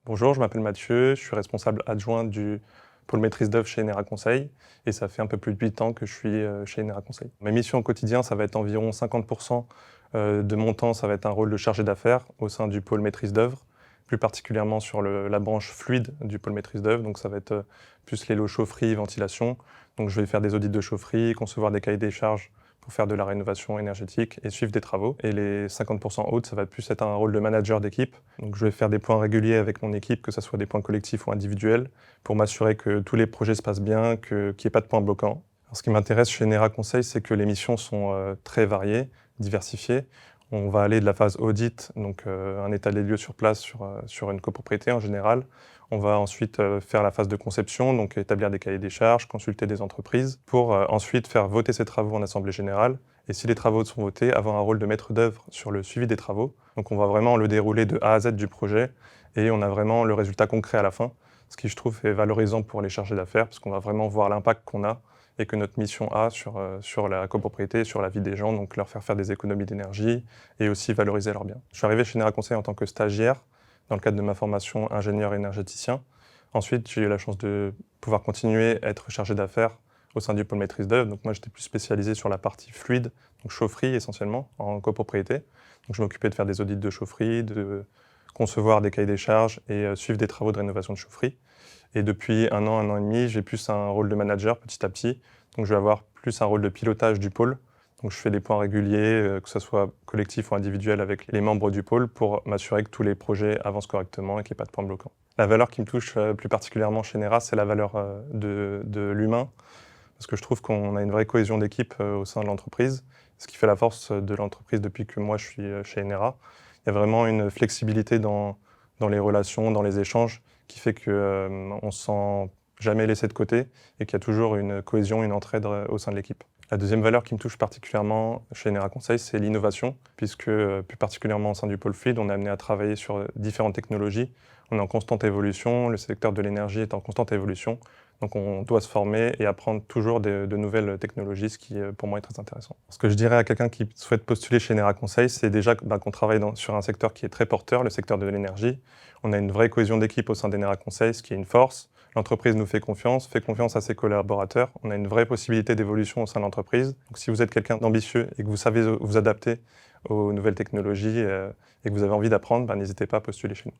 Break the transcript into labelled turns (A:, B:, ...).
A: Bonjour, je m'appelle Mathieu, je suis responsable adjoint du pôle maîtrise d'œuvre chez Enera Conseil et ça fait un peu plus de 8 ans que je suis chez Enera Conseil. Ma mission au quotidien, ça va être environ 50% de mon temps, ça va être un rôle de chargé d'affaires au sein du pôle maîtrise d'œuvre, plus particulièrement sur la branche fluide du pôle maîtrise d'œuvre. Donc ça va être plus les lots chaufferie, ventilation. Donc je vais faire des audits de chaufferie, concevoir des cahiers des charges pour faire de la rénovation énergétique et suivre des travaux. Et les 50% autres, ça va plus être un rôle de manager d'équipe. Donc je vais faire des points réguliers avec mon équipe, que ce soit des points collectifs ou individuels, pour m'assurer que tous les projets se passent bien, qu'il n'y ait pas de points bloquants. Alors, ce qui m'intéresse chez Enera Conseil, c'est que les missions sont très variées, diversifiées. On va aller de la phase audit, donc un état des lieux sur place sur une copropriété en général. On va ensuite faire la phase de conception, donc établir des cahiers des charges, consulter des entreprises, pour ensuite faire voter ces travaux en assemblée générale. Et si les travaux sont votés, avoir un rôle de maître d'œuvre sur le suivi des travaux. Donc on va vraiment le dérouler de A à Z du projet et on a vraiment le résultat concret à la fin, ce qui je trouve est valorisant pour les chargés d'affaires parce qu'on va vraiment voir l'impact qu'on a et que notre mission a sur la copropriété, sur la vie des gens, donc leur faire des économies d'énergie et aussi valoriser leurs biens. Je suis arrivé chez Enera Conseil en tant que stagiaire dans le cadre de ma formation ingénieur énergéticien. Ensuite, j'ai eu la chance de pouvoir continuer à être chargé d'affaires au sein du pôle maîtrise d'œuvre. Donc moi, j'étais plus spécialisé sur la partie fluide, donc chaufferie essentiellement, en copropriété. Donc je m'occupais de faire des audits de chaufferie, de concevoir des cahiers des charges et suivre des travaux de rénovation de chaufferie. Et depuis un an et demi, j'ai plus un rôle de manager petit à petit. Donc je vais avoir plus un rôle de pilotage du pôle. Donc je fais des points réguliers, que ce soit collectif ou individuel avec les membres du pôle pour m'assurer que tous les projets avancent correctement et qu'il n'y ait pas de points bloquants. La valeur qui me touche plus particulièrement chez Enera, c'est la valeur de l'humain. Parce que je trouve qu'on a une vraie cohésion d'équipe au sein de l'entreprise, ce qui fait la force de l'entreprise depuis que moi je suis chez Enera. Il y a vraiment une flexibilité dans les relations, dans les échanges, qui fait qu'on ne se sent jamais laissé de côté et qu'il y a toujours une cohésion, une entraide au sein de l'équipe. La deuxième valeur qui me touche particulièrement chez Enera Conseil, c'est l'innovation, puisque plus particulièrement au sein du pôle fluide, on est amené à travailler sur différentes technologies. On est en constante évolution, le secteur de l'énergie est en constante évolution, donc on doit se former et apprendre toujours de nouvelles technologies, ce qui pour moi est très intéressant. Ce que je dirais à quelqu'un qui souhaite postuler chez Enera Conseil, c'est déjà qu'on travaille sur un secteur qui est très porteur, le secteur de l'énergie. On a une vraie cohésion d'équipe au sein d'Enera Conseil, ce qui est une force. L'entreprise nous fait confiance à ses collaborateurs. On a une vraie possibilité d'évolution au sein de l'entreprise. Donc si vous êtes quelqu'un d'ambitieux et que vous savez vous adapter aux nouvelles technologies et que vous avez envie d'apprendre, n'hésitez pas à postuler chez nous.